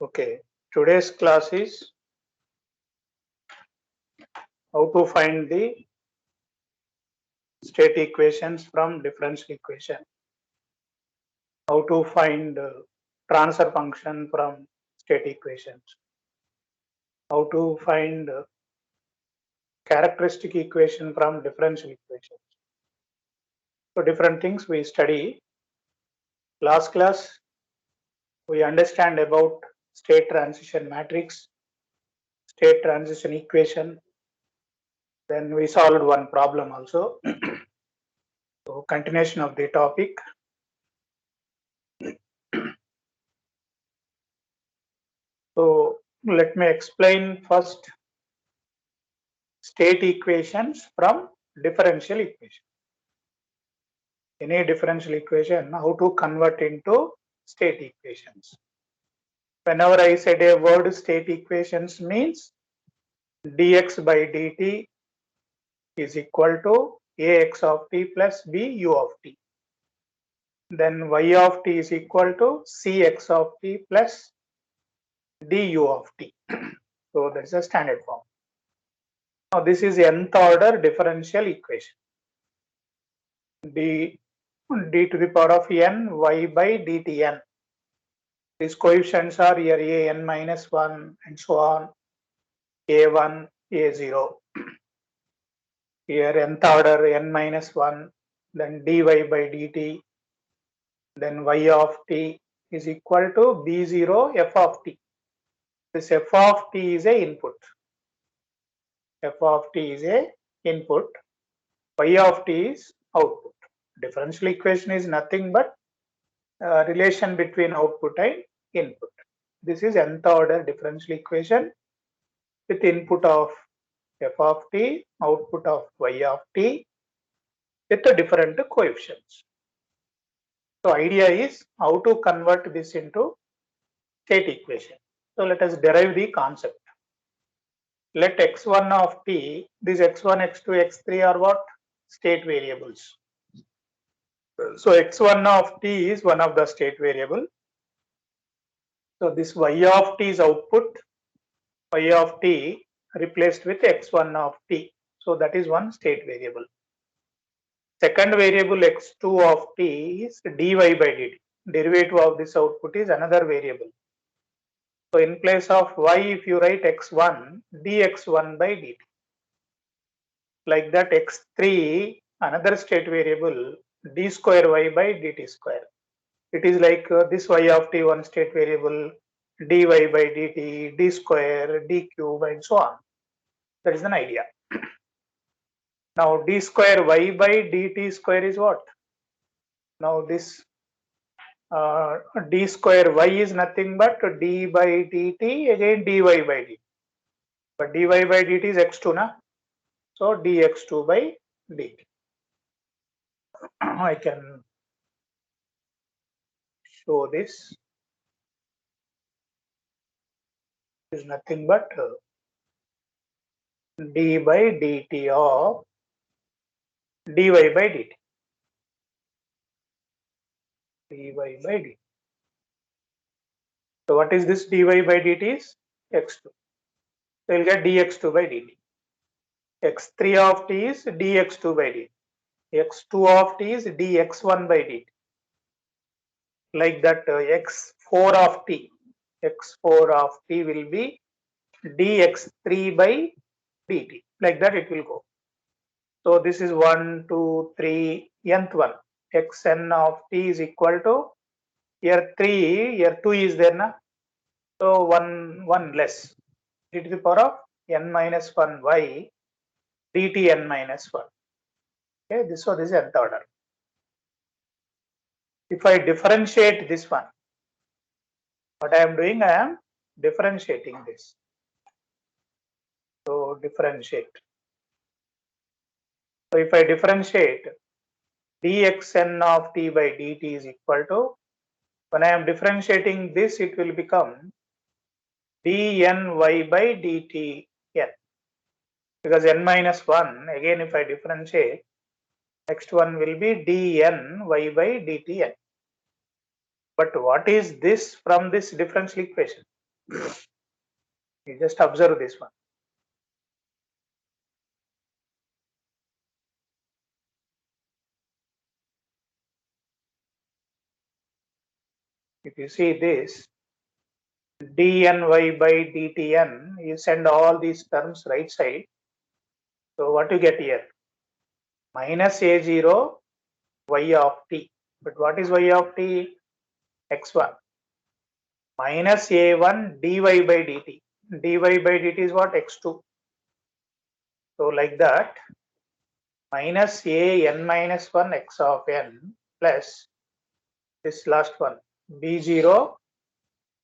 Okay, today's class is how to find the state equations from differential equation, how to find transfer function from state equations, how to find characteristic equation from differential equations. So different things we study. Last class we understand about state transition matrix, state transition equation. Then we solved one problem also. So continuation of the topic. So let me explain first state equations from differential equation. Any differential equation, how to convert into state equations. Whenever I said a word state equations means dx by dt is equal to ax of t plus b u of t. Then y of t is equal to cx of t plus du of t. So that is a standard form. Now this is nth order differential equation. d to the power of n y by dt n. These coefficients are here a(n minus 1) and so on, a1, a0. Here nth order n minus 1, then dy by dt, then y of t is equal to b0 f of t. This f of t is a input. F of t is a input. Y of t is output. Differential equation is nothing but relation between output and input. This is nth order differential equation with input of f of t, output of y of t with the different coefficients. So idea is how to convert this into state equation. So let us derive the concept. Let x1 of t, these x1, x2, x3 are what? State variables. So x1 of t is one of the state variable. So this y of t is output, y of t replaced with x1 of t. So that is one state variable. Second variable x2 of t is dy by dt. Derivative of this output is another variable. So in place of y, if you write x1, dx1 by dt. Like that x3, another state variable, d square y by dt square. It is like this y of t, one state variable, dy by dt, d square, d cube, and so on. That is an idea. Now d square y by dt square is what? Now this d square y is nothing but d by dt again dy by dt. But dy by dt is x2 na? So dx2 by dt. I can show this. Is nothing but d by dt of dy by dt. dy by dt. So what is this dy by dt is x2. So you'll get dx2 by dt. x3 of t is dx2 by dt. x2 of t is dx1 by dt. Like that x4 of t. x4 of t will be dx3 by dt. Like that it will go. So this is 1, 2, 3, nth one. xn of t is equal to here 3, here 2 is there na. So 1 less. D to the power of n minus 1 y dt n minus 1. Okay, this is nth order. If I differentiate this one, what I am doing, I am differentiating this. So differentiate. So if I differentiate, dxn of t by dt is equal to, when I am differentiating this, it will become dny by dt n. Because n minus 1, again if I differentiate, next one will be dny by dt n. But what is this from this differential equation? You just observe this one. If you see this, dny by dtn, you send all these terms right side. So what you get here? Minus a0 y of t. But what is y of t? x1. Minus a1 dy by dt. dy by dt is what? x2. So like that, minus a n minus 1 x of n plus this last one, b0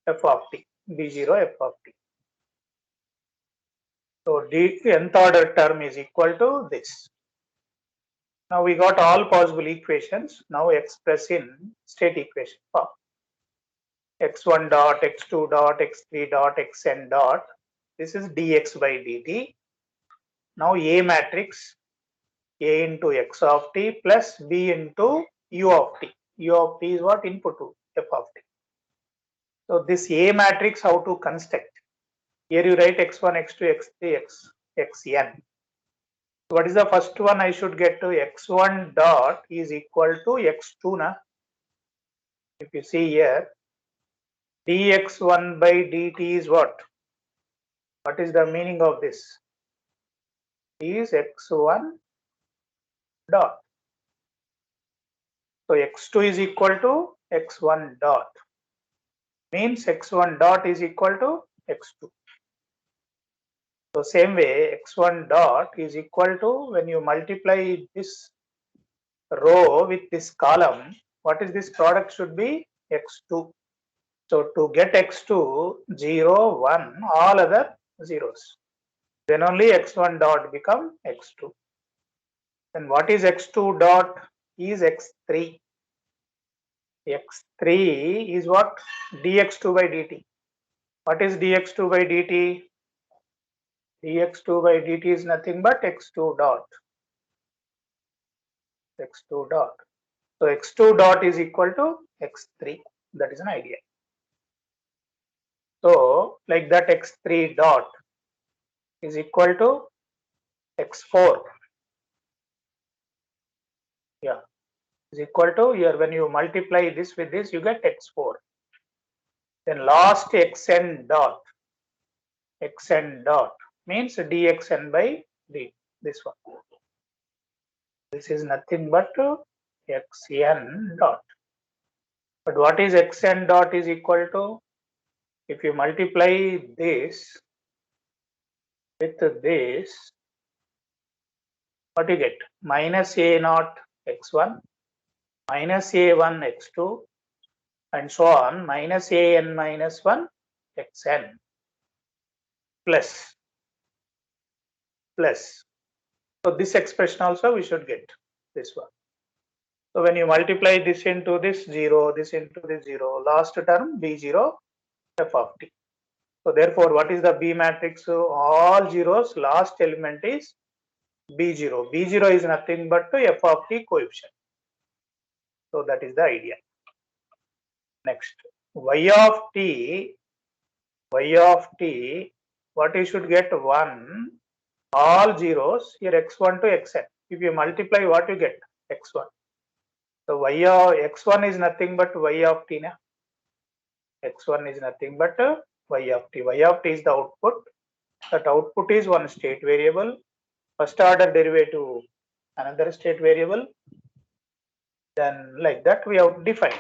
f of t. b0 f of t. So the nth order term is equal to this. Now we got all possible equations. Now express in state equation form. x1 dot, x2 dot, x3 dot, xn dot. This is dx by dt. Now A matrix, A into x of t plus b into u of t. U of t is what? Input to f of t. So this A matrix, how to construct? Here you write x1, x2, x3, xn. What is the first one I should get to? x1 dot is equal to x2 na. If you see here, dx1 by dt is what? What is the meaning of this? Is x1 dot. So x2 is equal to x1 dot. Means x1 dot is equal to x2. So same way, x1 dot is equal to, when you multiply this row with this column, what is this product should be? x2. So to get x2, 0, 1, all other zeros. Then only x1 dot become x2. Then what is x2 dot? Is x3. x3 is what? dx2 by dt. What is dx2 by dt? dx2 by dt is nothing but x2 dot. x2 dot. So x2 dot is equal to x3. That is an idea. So like that, x3 dot is equal to x4. Yeah, is equal to, here when you multiply this with this, you get x4. Then last xn dot. xn dot means dxn by d. This one. This is nothing but xn dot. But what is xn dot is equal to? If you multiply this with this, what you get? Minus a naught x1, minus a1 x2, and so on, minus an minus 1 xn plus. So this expression also we should get this one. So when you multiply this into this 0, this into this 0, last term b0 f of t. So therefore, what is the B matrix? So all zeros, last element is b0. b0 is nothing but f of t coefficient. So that is the idea. Next, y of t, what you should get? 1, all zeros, here x1 to xn. If you multiply, what you get? x1. So y of x1 is nothing but y of t na. x1 is nothing but y of t. Y of t is the output. That output is one state variable. First order derivative, another state variable. Then like that we have defined.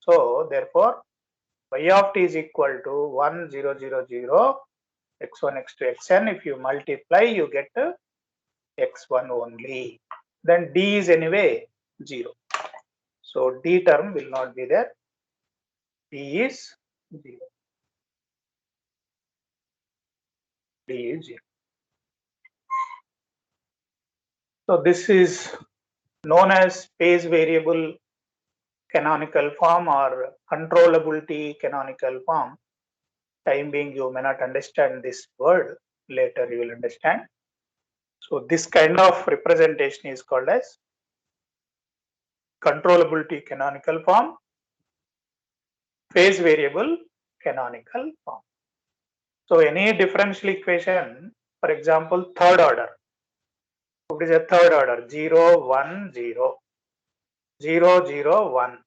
So therefore, y of t is equal to 1, 0, 0, 0, x1, x2, xn. If you multiply, you get x1 only. Then d is anyway 0. So d term will not be there. D is 0. D is 0. So this is known as space variable canonical form or controllability canonical form. Time being, you may not understand this word. Later you will understand. So this kind of representation is called as controllability canonical form, phase variable canonical form. So any differential equation, for example, third order. It is a third order 0, 1, 0, 0, 0, 1.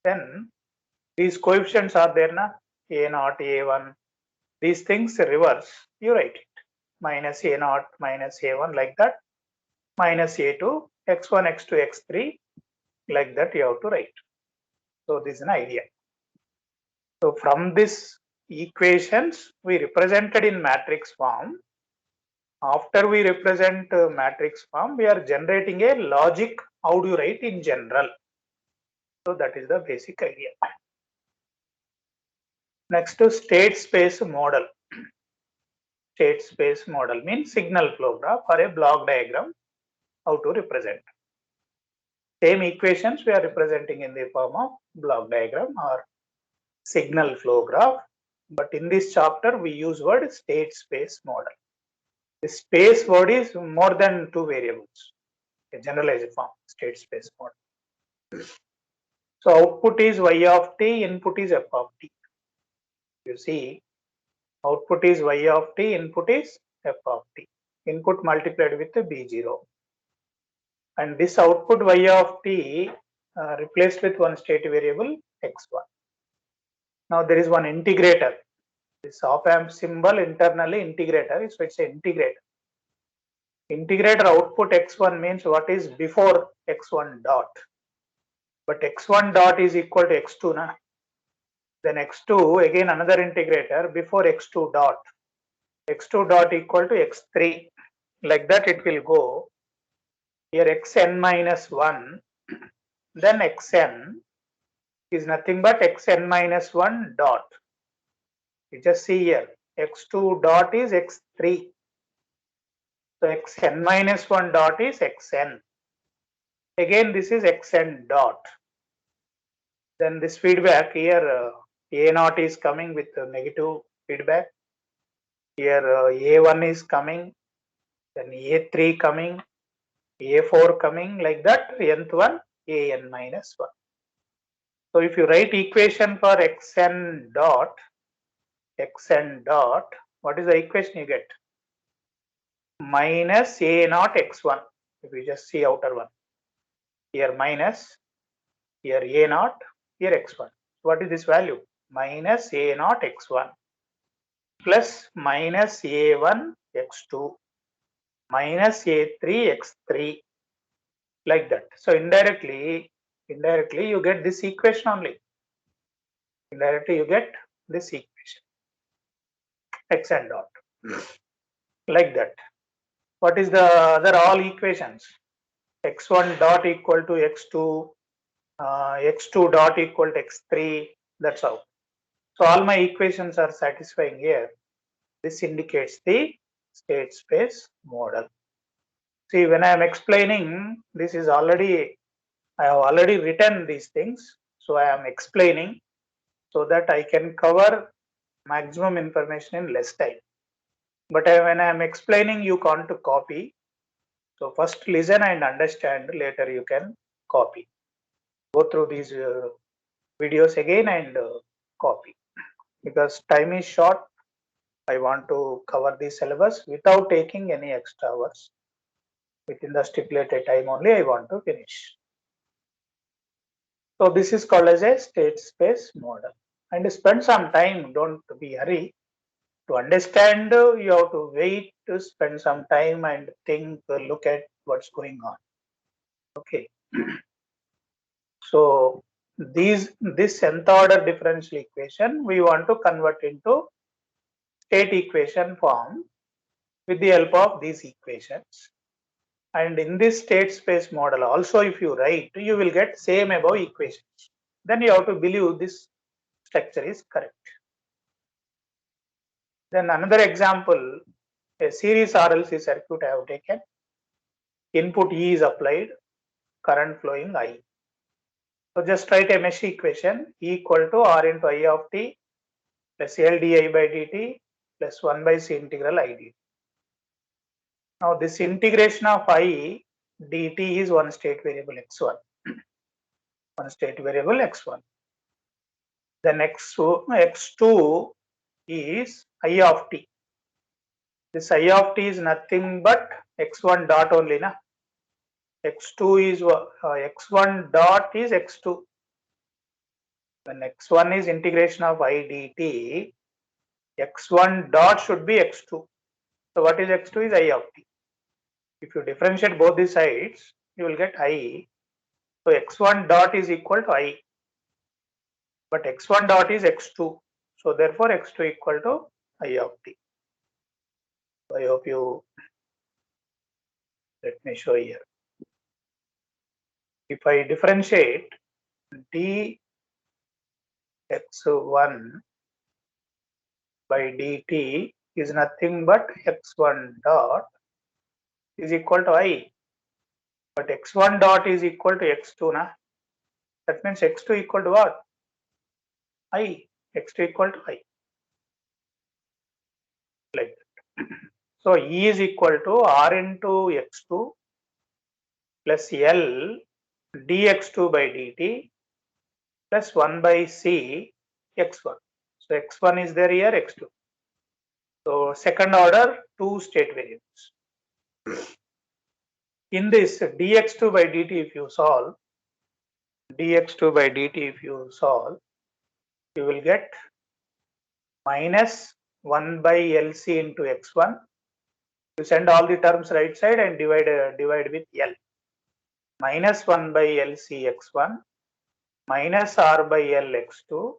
Then these coefficients are there na a naught, a1. These things reverse. You write it minus a naught minus a1 like that, minus a2 x1 x2 x3 like that you have to write. So this is an idea. So from this equations we represented in matrix form. After we represent matrix form, we are generating a logic. How do you write in general? So that is the basic idea. Next to state space model. State space model means signal flow graph or a block diagram. How to represent? Same equations we are representing in the form of block diagram or signal flow graph. But in this chapter, we use word state space model. The space word is more than two variables. A generalized form, state space model. So output is y of t, input is f of t. You see, output is y of t, input is f of t. Input multiplied with b0. And this output y of t replaced with one state variable x1. Now there is one integrator. This op amp symbol internally integrator, so it's an integrator. Integrator output x1 means what is before x1 dot. But x1 dot is equal to x2 na. Then x2 again another integrator before x2 dot. X2 dot equal to x3. Like that it will go. Here xn minus 1. Then xn is nothing but xn minus 1 dot. You just see here x2 dot is x3. So xn minus 1 dot is xn. Again this is xn dot. Then this feedback here a naught is coming with negative feedback. Here a1 is coming. Then a3 coming. A4 coming like that. Nth one an minus 1. So if you write equation for xn dot, what is the equation you get? Minus a naught x1. If you just see outer one. Here minus, here a naught, here x1. What is this value? Minus a naught x1 plus minus a1 x2 minus a3 x3 like that. So indirectly you get this equation only. Indirectly you get this equation xn dot like that. What is the other all equations? X1 dot equal to x2, x2 dot equal to x3. That's how. So all my equations are satisfying here. This indicates the state space model. See, when I am explaining, this is already, I have already written these things. So I am explaining so that I can cover maximum information in less time. But when I am explaining, you can't copy. So first listen and understand, later you can copy. Go through these videos again and copy. Because time is short, I want to cover the syllabus without taking any extra hours. Within the stipulated time only I want to finish. So this is called as a state space model. And spend some time, don't be hurry. To understand, you have to wait to spend some time and think, look at what's going on. Okay. So this nth order differential equation we want to convert into state equation form with the help of these equations. And in this state space model also if you write, you will get same above equations. Then you have to believe this structure is correct. Then another example, a series RLC circuit I have taken. Input E is applied, current flowing I. So just write a mesh equation E equal to R into I of t plus L di by dt plus 1 by C integral I dt. Now this integration of I dt is one state variable x1. One state variable x1. Then x2 is I of t. This I of t is nothing but x1 dot only, na? X2 is x1 dot is x2. When x1 is integration of I dt, x1 dot should be x2. So what is x2 is I of t. If you differentiate both the sides, you will get I. So x1 dot is equal to I, but x1 dot is x2. So therefore x2 equal to I of t. So I hope you, let me show here. If I differentiate dx1 by dt is nothing but x1 dot is equal to I, but x1 dot is equal to x2, na? That means x2 equal to what? I. X2 equal to I. Like that. So E is equal to R into x2 plus L dx2 by dt plus 1 by C x1. So x1 is there here, x2. So second order, two state variables. In this dx2 by dt, if you solve, dx2 by dt, if you solve, you will get minus 1 by LC into x1. You send all the terms right side and divide with L. Minus 1 by LC x1 minus R by L x2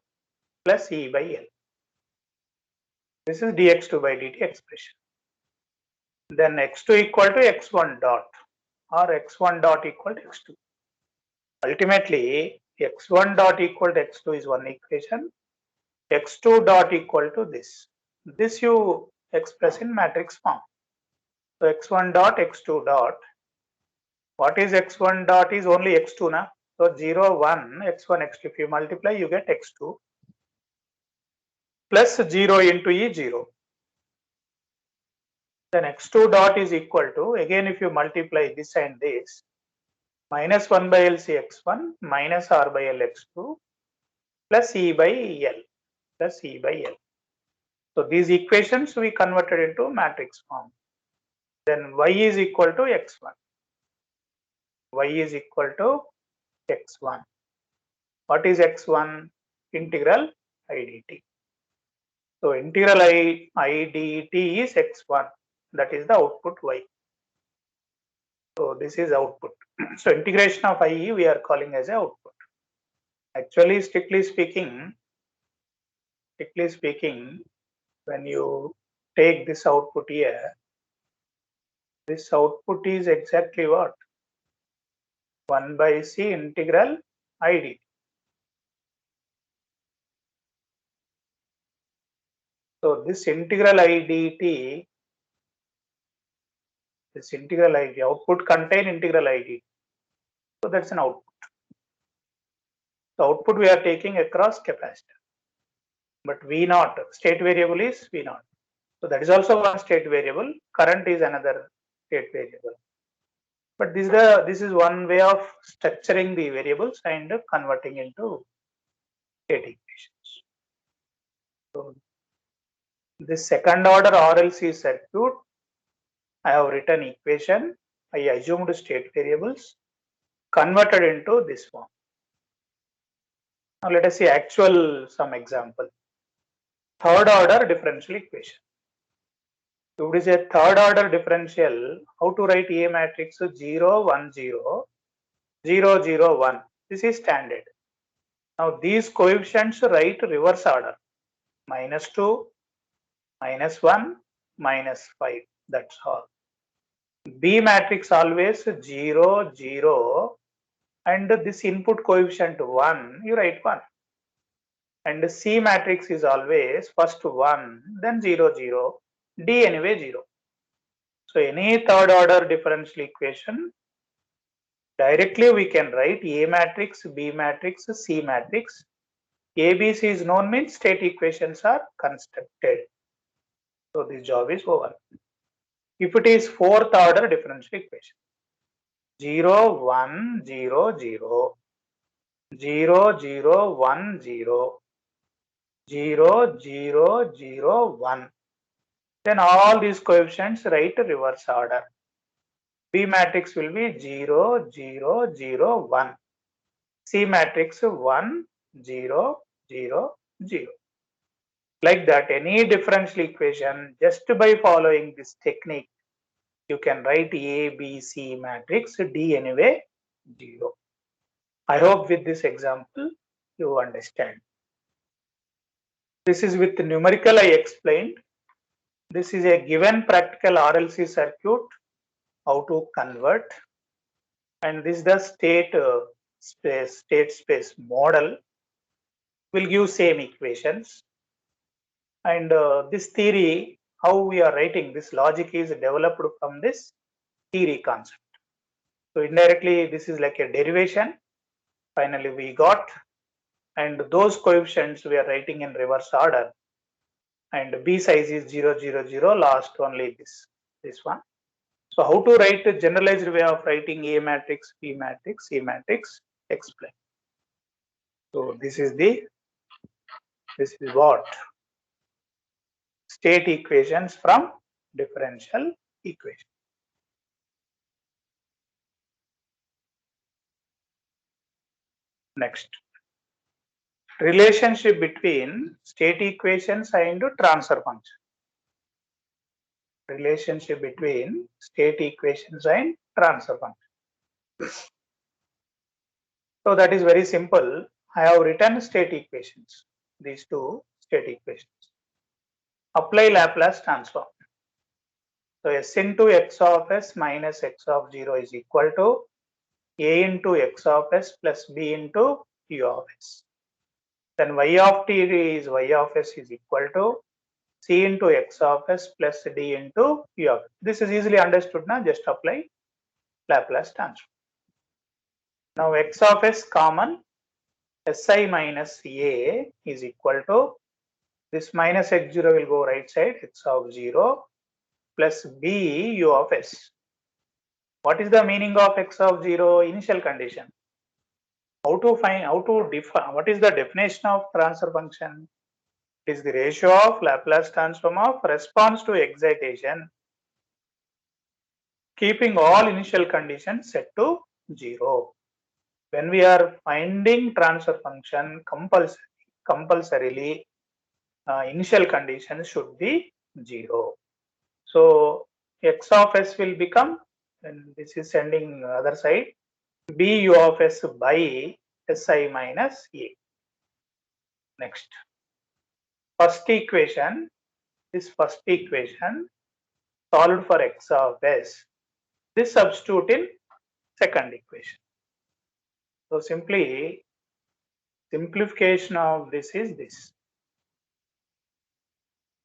plus E by L. This is dx2 by dt expression. Then x2 equal to x1 dot or x1 dot equal to x2. Ultimately, x1 dot equal to x2 is one equation. X2 dot equal to this. This you express in matrix form. So x1 dot, x2 dot. What is x1 dot is only x2 na. So 0, 1, x1, x2. If you multiply, you get x2 plus 0 into E 0. Then x2 dot is equal to, again if you multiply this and this, minus 1 by LC x1 minus R by L x2 plus E by L plus E by L. So these equations we converted into matrix form. Then y is equal to x1. Y is equal to x1. What is x1? Integral I dt. So integral I dt is x1. That is the output y. So this is output. So integration of IE we are calling as a output. Actually, strictly speaking, when you take this output here, this output is exactly what? 1 by C integral I dt. So this integral I dt, this integral I dt, output contain integral I dt. So that's an output. The output we are taking across capacitor. But V0, state variable is V0. So that is also one state variable. Current is another state variable. But this is one way of structuring the variables and converting into state equations. So this second order RLC circuit, I have written equation. I assumed state variables converted into this form. Now let us see actual some example. Third order differential equation. If it is a third order differential, how to write A matrix? 0, 1, 0, 0, 0, 1. This is standard. Now these coefficients write reverse order. Minus 2, minus 1, minus 5. That's all. B matrix always 0, 0, and this input coefficient 1, you write 1. And C matrix is always first 1, then 0, 0, D anyway 0. So any third order differential equation, directly we can write A matrix, B matrix, C matrix. ABC is known means state equations are constructed. So this job is over. If it is fourth order differential equation, 0, 1, 0, 0, 0, 0, 1, 0, 0, 0, 0, 1. Then all these coefficients write reverse order. B matrix will be 0, 0, 0, 1. C matrix 1, 0, 0, 0. Like that, any differential equation, just by following this technique, you can write A, B, C matrix, D anyway, 0. I hope with this example, you understand. This is with numerical I explained. This is a given practical RLC circuit, how to convert. And this is the state space model. Will give same equations. And this theory, how we are writing this logic is developed from this theory concept. So indirectly, this is like a derivation. Finally, we got, and those coefficients we are writing in reverse order. And B size is 0, 0, 0, last only this one. So how to write a generalized way of writing A matrix, B matrix, C matrix, explain. So this is what? State equations from differential equation. Next, relationship between state equations and transfer function. Relationship between state equations and transfer function. So that is very simple. I have written state equations, these two state equations. Apply Laplace transform. So s into x of s minus x of 0 is equal to a into x of s plus b into u of s. Then y of t is y of s is equal to c into x of s plus d into u of s. This is easily understood now, just apply Laplace transform. Now x of s common, si minus a is equal to this minus x0 will go right side, x of 0 plus b u of s. What is the meaning of x of 0? Initial condition. How to define, what is the definition of transfer function? It is the ratio of Laplace transform of response to excitation, keeping all initial conditions set to 0. When we are finding transfer function, compulsorily initial conditions should be 0. So x of s will become, and this is sending other side, b u of s by si minus a. Next, first equation, this first equation solved for x of s, this substitute in second equation. So simply simplification of this is this.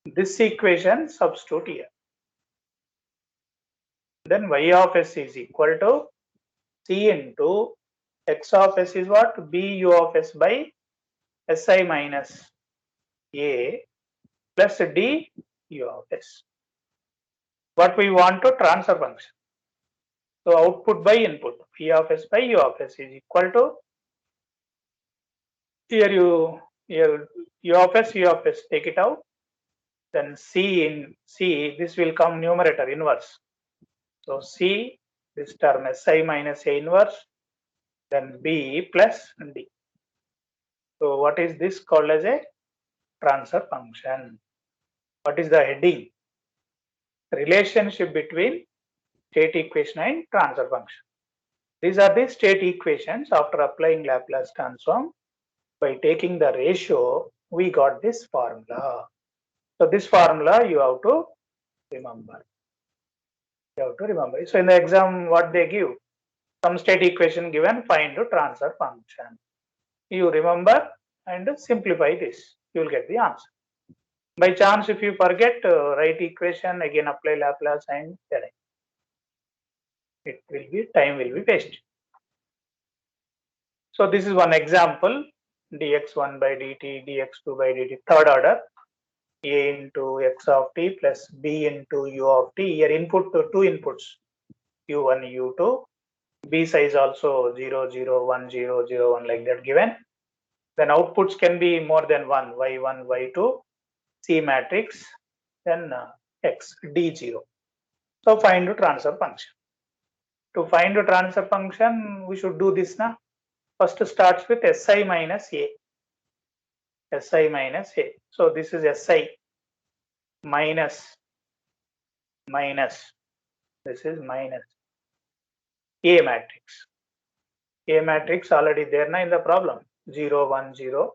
This equation substitute here. Then y of s is equal to c into x of s is what? B u of s by si minus a plus d u of s. What we want to transfer function. So output by input, p of s by u of s is equal to, here u of s, take it out. Then c in c, this will come numerator inverse. So c, this term si minus a inverse, then b plus d. So what is this called as a transfer function? What is the heading? Relationship between state equation and transfer function. These are the state equations after applying Laplace transform. By taking the ratio, we got this formula. So this formula you have to remember. So in the exam, what they give? Some state equation given, find the transfer function. You remember and simplify this. You will get the answer. By chance, if you forget, write equation, again apply Laplace and correct. It will be, time will be wasted. So this is one example, dx1 by dt, dx2 by dt, third order, a into x of t plus b into u of t. Here input to two inputs, u1, u2. B size also 0, 0, 1, 0, 0, 1 like that given. Then outputs can be more than one, y1, y2, C matrix, then x, d0. So find the transfer function. To find the transfer function, we should do this now. First starts with Si minus A. Si minus A. So this is Si minus, this is minus A matrix. A matrix already there now in the problem. 0, 1, 0,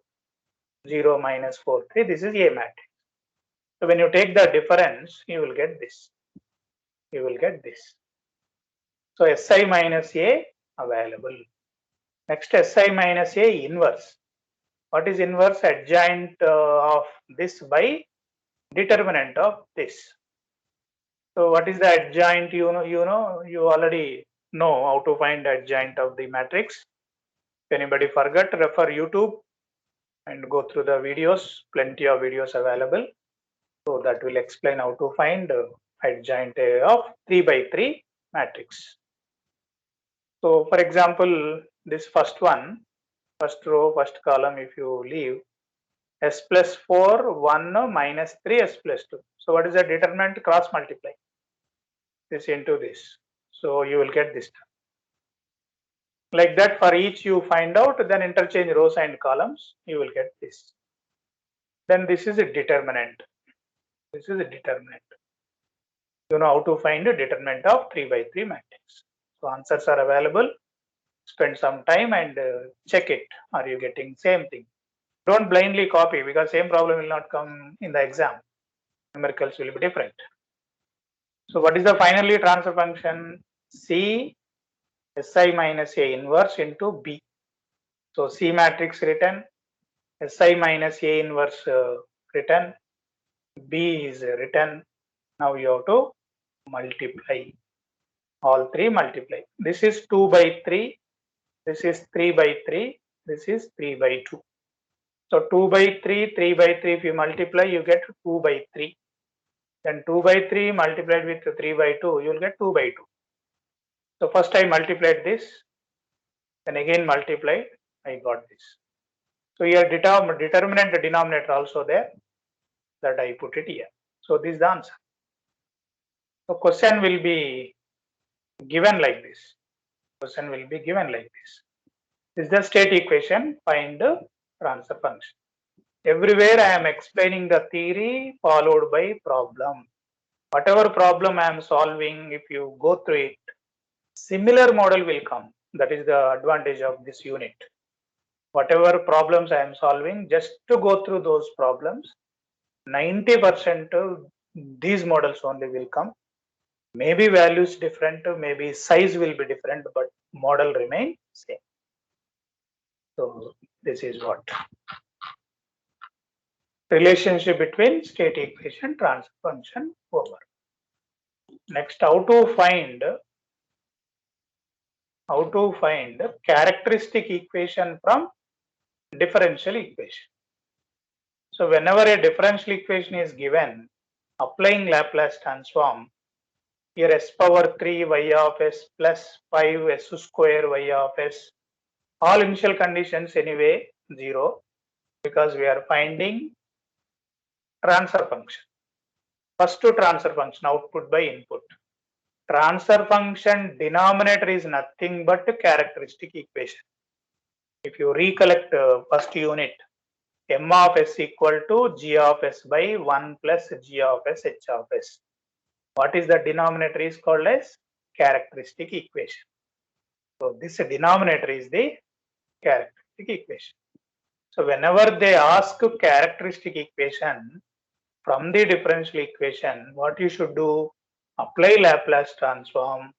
0, minus 4, 3. This is A matrix. So when you take the difference, you will get this. You will get this. So Si minus A available. Next, Si minus A inverse. What is inverse? Adjoint of this by determinant of this. So what is the adjoint? You already know how to find adjoint of the matrix. If anybody forgot, refer YouTube and go through the videos. Plenty of videos available. So that will explain how to find adjoint of 3 by 3 matrix. So for example, this first one, first row, first column, if you leave s plus 4, 1, minus 3, s plus 2. So what is the determinant? Cross multiply this into this. So you will get this. Like that, for each you find out, then interchange rows and columns, you will get this. Then this is a determinant. This is a determinant. You know how to find a determinant of 3 by 3 matrix. So answers are available. Spend some time and check it. Are you getting same thing? Don't blindly copy, because same problem will not come in the exam. Numericals will be different. So what is the finally transfer function? C Si minus A inverse into B. So C matrix written, Si minus A inverse written, B is written. Now you have to multiply. All three multiply. This is 2 by 3. This is 3 by 3. This is 3 by 2. So 2 by 3, 3 by 3, if you multiply, you get 2 by 3. Then 2 by 3 multiplied with 3 by 2, you will get 2 by 2. So first I multiplied this, then again multiplied, I got this. So here determinant denominator also there, that I put it here. So this is the answer. So question will be given like this. Question will be given like this. This is the state equation, find the transfer function. Everywhere I am explaining the theory followed by problem. Whatever problem I am solving, if you go through it, similar model will come. That is the advantage of this unit. Whatever problems I am solving, just to go through those problems, 90% of these models only will come. Maybe values different, maybe size will be different, but model remain same. So this is what relationship between state equation, transfer function over. Next, how to find characteristic equation from differential equation. So whenever a differential equation is given, applying Laplace transform, here s power 3 y of s plus 5 s square y of s, all initial conditions anyway 0, because we are finding transfer function. First to transfer function, output by input. Transfer function denominator is nothing but characteristic equation. If you recollect first unit, m of s equal to g of s by 1 plus g of s h of s. What is the denominator is called as characteristic equation. So this denominator is the characteristic equation. So whenever they ask characteristic equation from the differential equation, what you should do? Apply Laplace transform,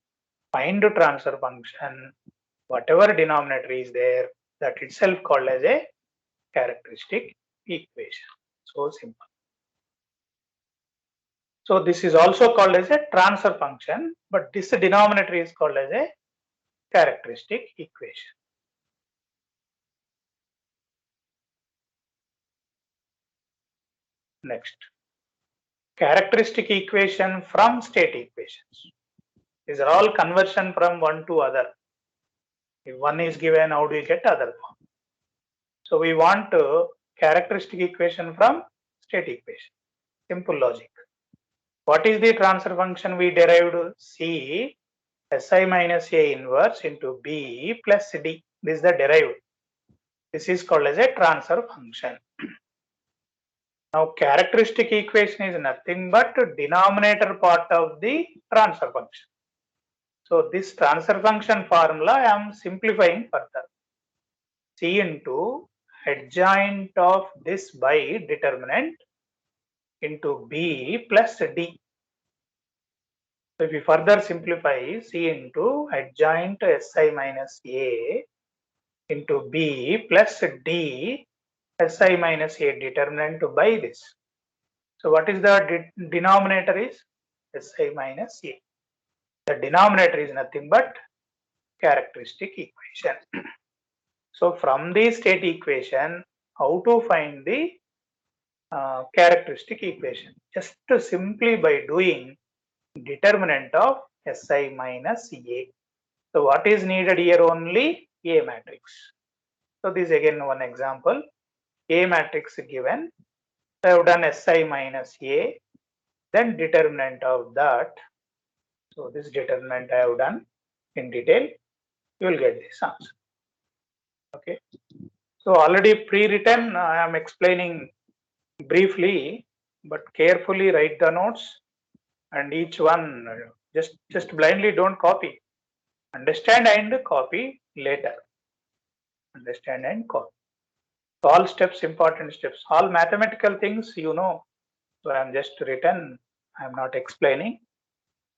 find the transfer function, whatever denominator is there, that itself called as a characteristic equation. So simple. So this is also called as a transfer function, but this denominator is called as a characteristic equation. Next, characteristic equation from state equations. These are all conversion from one to other. If one is given, how do you get other one? So we want characteristic equation from state equation. Simple logic. What is the transfer function we derived? C Si minus A inverse into B plus D. This is the derived. This is called as a transfer function. Now characteristic equation is nothing but denominator part of the transfer function. So this transfer function formula I am simplifying further. C into adjoint of this by determinant into B plus D. So if we further simplify, C into adjoint Si minus A into B plus D Si minus A determinant by this. So what is the denominator is Si minus A. The denominator is nothing but characteristic equation. So from the state equation, how to find the characteristic equation? Just simply by doing determinant of Si minus A. So what is needed here? Only A matrix. So this is again one example. A matrix given. So I have done Si minus A, then determinant of that. So this determinant I have done in detail. You will get this answer. Okay. So already pre-written, I am explaining briefly, but carefully write the notes, and each one just blindly don't copy. Understand and copy later. Understand and copy. So all steps, important steps, all mathematical things you know. So I am just written. I am not explaining.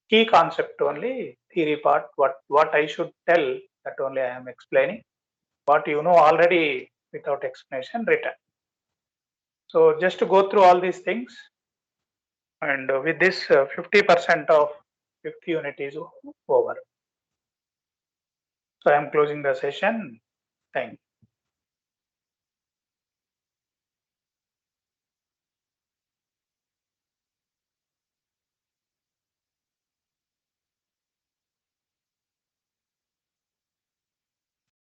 Key concept only, theory part. What I should tell, that only I am explaining. What you know already without explanation written. So just to go through all these things, and with this 50% of fifth unit is over. So I am closing the session. Thank you.